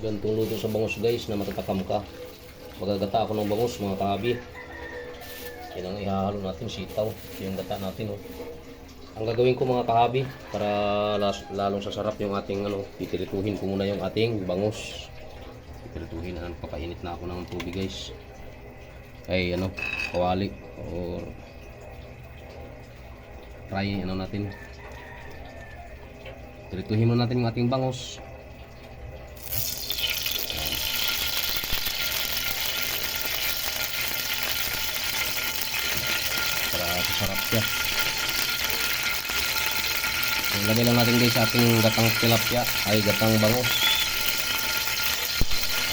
Gantong luto sa bangus guys na matatakam ka. Magagata ako ng bangus mga kahabi. Yan ang ihahalo natin, sitaw. Yung gata natin oh. Ang gagawin ko mga kahabi para lalong sasarap yung ating titirituhin ko muna yung ating bangus. Titirituhin na, papainit na ako ng tubig guys. Ay kawali or fry natin. Tirituhin muna natin yung ating bangus. Para sasarap siya. Lagay lang natin guys sa ating gatang tilapia ay gatang bangus.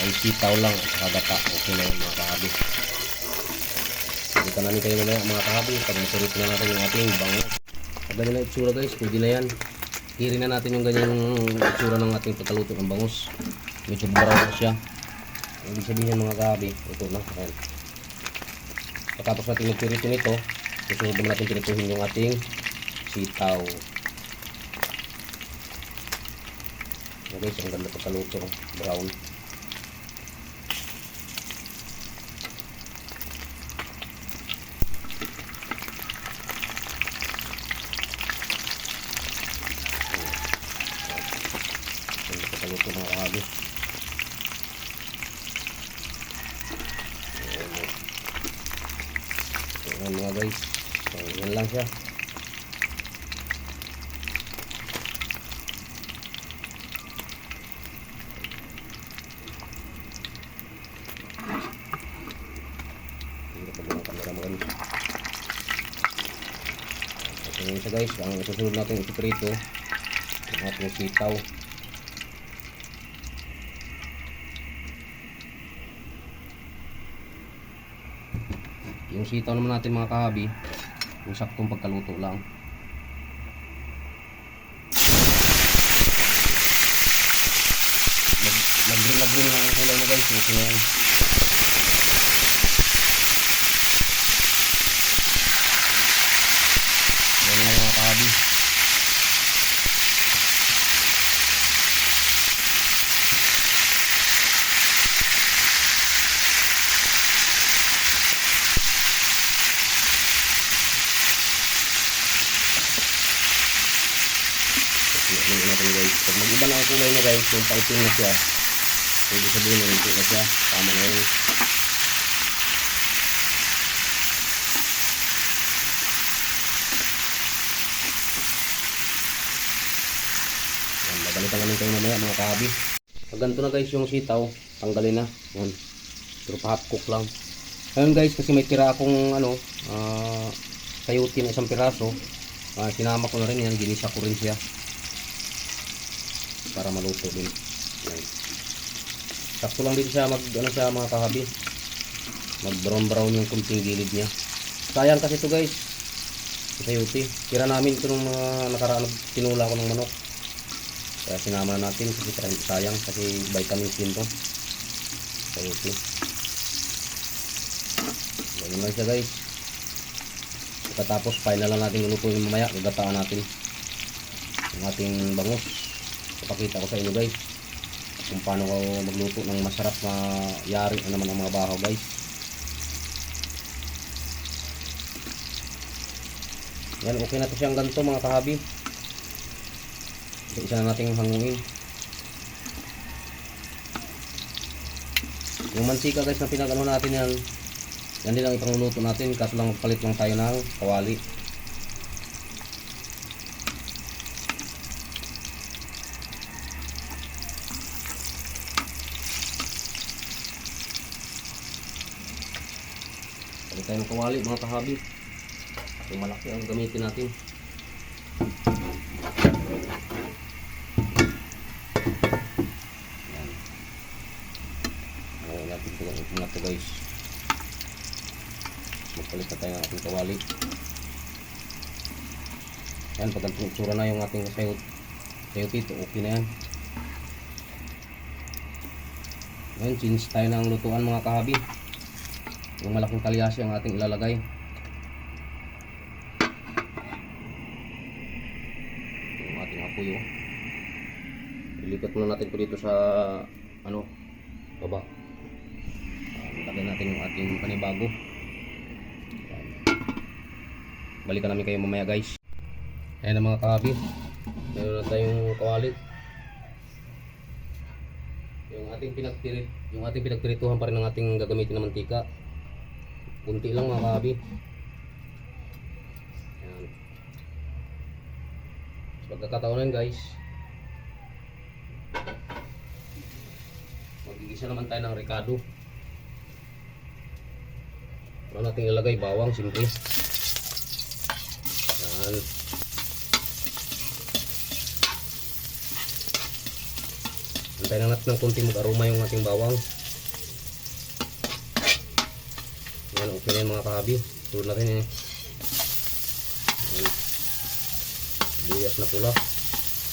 Ay sitaw lang at saka gata. Okay na yun mga kahabi. Kita namin kayo mamaya mga kahabi pag masulit na natin yung ating bangus. Pag ganyan na itsura guys, pwede na yan. Kiri na natin yung ganyang itsura ng ating pagkaluto ng bangus. Medyo brown na siya. Ibig sabihin mga kahabi, ito na. Ayan. Pagkatapos natin nagpirito nito, susunod naman natin pirituhin yung ating sitaw. Okay guys, ang ganda pagkaluto, brown. Ganda pagkaluto mga kahabi. Ayan mga guys, so yan lang siya. So yun siya guys, ang isusunod natin ipiprito yung ating sitaw. Yung sitaw naman natin mga kahabi, yung saktong pagkaluto lang. Mag-green lang ang kulay na guys, okay na yan. Yan lang mga kahabi. Ano natin guys, pag mag-iba na ang kulay niya guys, yung paitin na siya, pwede sabihin na hindi na siya, tama na yun. Babalikan namin kayo mamaya mga kahabi. Pag ganito na guys yung sitaw, tanggalin na. Yan. Pero pa-half cook lang. Ayun guys, kasi may tira akong sayote na isang piraso. Sinama ko na rin yan, ginisa ko rin siya. Para maluto din. Yan. Sakto lang din siya siya mga kahabi. Mag brown yung kunting gilid niya. Sayang kasi ito guys. Sayote. Tira namin ito nung nakaraan tinula ko ng manok. Kaya sinama na natin kasi parang sayang kasi vitamins din to. Sayote. Ganyan lang siya guys. Pagkatapos final lang natin lulutuin mamaya. Gagataan natin yung ating bangus. Ipakita ko sa inyo guys kung paano ko magluto ng masarap na yari na naman ang mga bahaw guys. Yan, okay na to siyang ganito mga kahabi. Isa na natin hanguin. Yung mantika guys na pinagano natin yan, yan din ang ipangluluto natin, kaso lang palit lang tayo ng kawali. Palit tayo ng kawali mga kahabi. Yung malaki ang gamitin natin. Ito na ito guys. Magpalit na tayo ng ating kawali. Yan, pag ang tsura na yung ating sayote, ito okay na yan. Ngayon, change tayo ng lutuan mga kahabi. Yung malaking kalyasi ang ating ilalagay. Yung ating apoy. Ilipat muna natin po dito sa ano, baba. Lagyan natin yung ating panibago. Yan. Balikan namin kayo mamaya guys. Ayan ang mga kahabi. Meron na tayong kawali. Yung ating pinagpirituhan pa rin ng ating gagamitin na mantika. Kunti lang mga kahabi. Ayan. Sa pagkakataon na yun guys, magigisa naman tayo ng ricado. Wala nating ilagay bawang, simple. Yan. Antayin lang natin ng konti mag-aroma yung ating bawang. Yan, okay na yung mga kahabi. Tulad natin eh. Yan. Buyas na pula.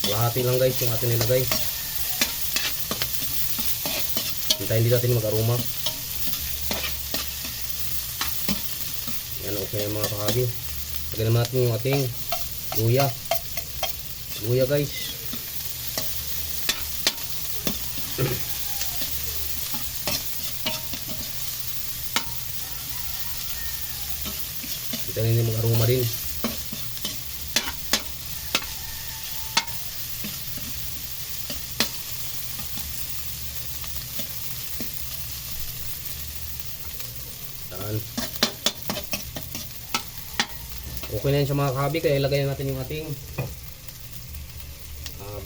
Kalahati lang guys yung ating nilagay. Antayin din natin mag-aroma. Yan, okay na yung mga kahabi. Lagyan naman natin yung ating luya. Luya guys. Kita ini mag-aroma din. Yan. Okay na yan sa mga kahabi, kaya ilagay natin yung ating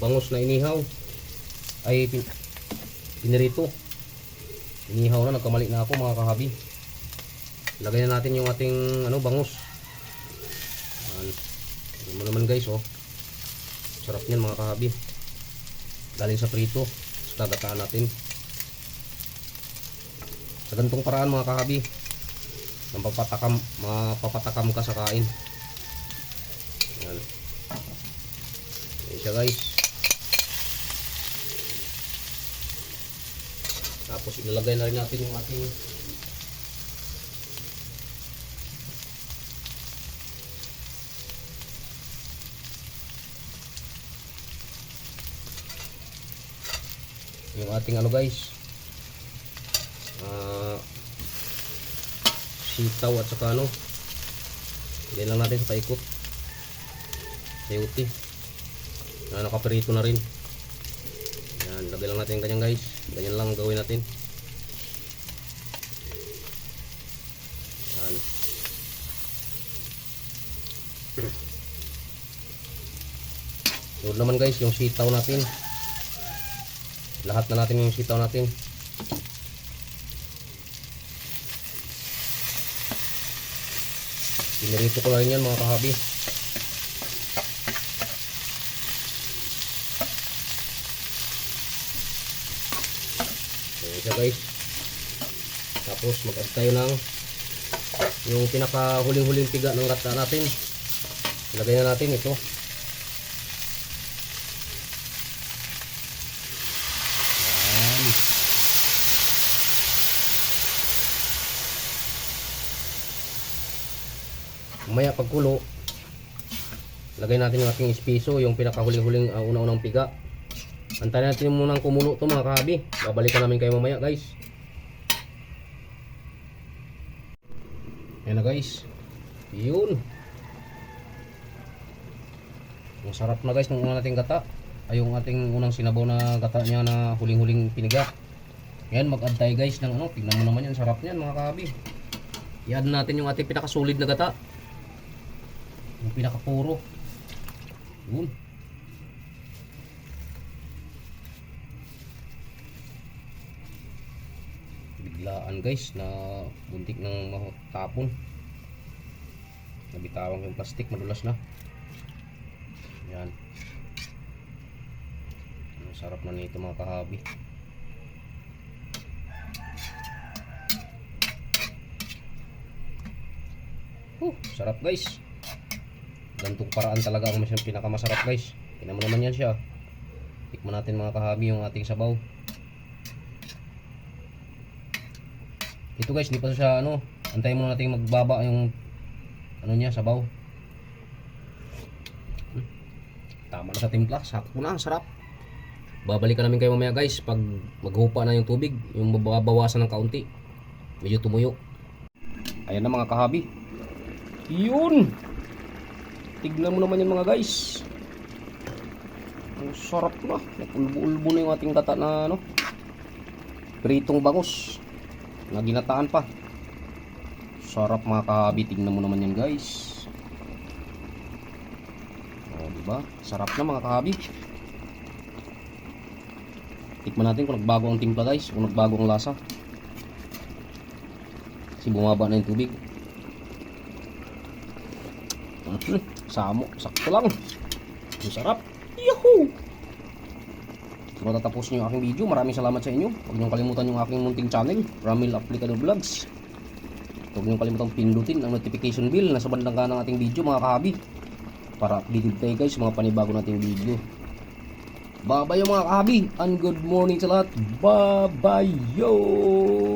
bangus na inihaw. Ay pinirito. Inihaw na, nagkamali na ako mga kahabi. Lagay na natin yung ating bangus. Ano mo naman guys, oh. Sarap niyan mga kahabi. Galing sa prito, sa tagataan natin. Sa ganitong paraan mga kahabi, mapapatakam ka sa kain. Yan. Yan siya guys. Tapos ilalagay na rin natin yung ating guys, sitaw at saka hindi lang natin sa paikot sayuti na nakaperito na rin. Yan, lagay lang natin ganyan guys, ganyan lang gawin natin. Yan. Yun naman guys yung sitaw natin. Lahat na natin yung sitaw natin. Pinirito ko na rin yan mga kahabi. Ayan siya guys. Tapos mag-add tayo ng yung pinaka huling-huling piga ng gata natin. Ilagay na natin ito. Mamaya pagkulo, lagay natin yung ating espiso, yung pinakahuling-huling una-unang piga. Antayin natin munang kumulo to mga kahabi. Babalikan namin kayo mamaya guys. Ayan na guys. Yun. Ang sarap na guys ng una nating gata. Ay yung ating unang sinabaw na gata niya na huling-huling piniga. Ayan, mag-add tayo guys ng tingnan mo naman yan, sarap niyan mga kahabi. I-add natin yung ating pinakasolid na gata. Yung pinakapuro. Yun. Biglaan guys na buntik ng matapon. Nabitawang yung plastic, madulas na. Yan. Ang sarap na nito mga kahabi. Sarap guys. Gantong paraan talaga ang pinakamasarap guys. Tingnan mo naman yan siya. Tikman natin mga kahabi yung ating sabaw. Ito guys, di pa siya antayin muna natin magbaba yung niya, sabaw. Tama na sa timpla, sakto na, sarap. Babalikan namin kayo mamaya guys pag maghupa na yung tubig, yung mababawasan ng kaunti. Medyo tumuyo. Ayan na mga kahabi. Yun! Tignan mo naman yung mga guys. Ang sarap na. Ulbo-ulbo na yung ating gata na ano, pritong bangus na ginataan pa. Sarap mga kahabi. Tignan mo naman yan guys. O diba? Sarap na mga kahabi. Tikman natin kung nagbago ang timpla guys, kung nagbago ang lasa. Kasi bumaba na yung tubig. Samo, sakto lang. Ang sarap. Yahoo! So matatapos nyo yung aking video. Maraming salamat sa inyo. Huwag nyo kalimutan yung aking munting channel, Ramil Aplicador Vlogs. Huwag nyo kalimutan pindutin ang notification bell na sa bandang kanan ng ating video mga kahabi, para updated tayo guys sa mga panibago nating video. Bye bye mga kahabi, and good morning sa lahat. Bye bye yo!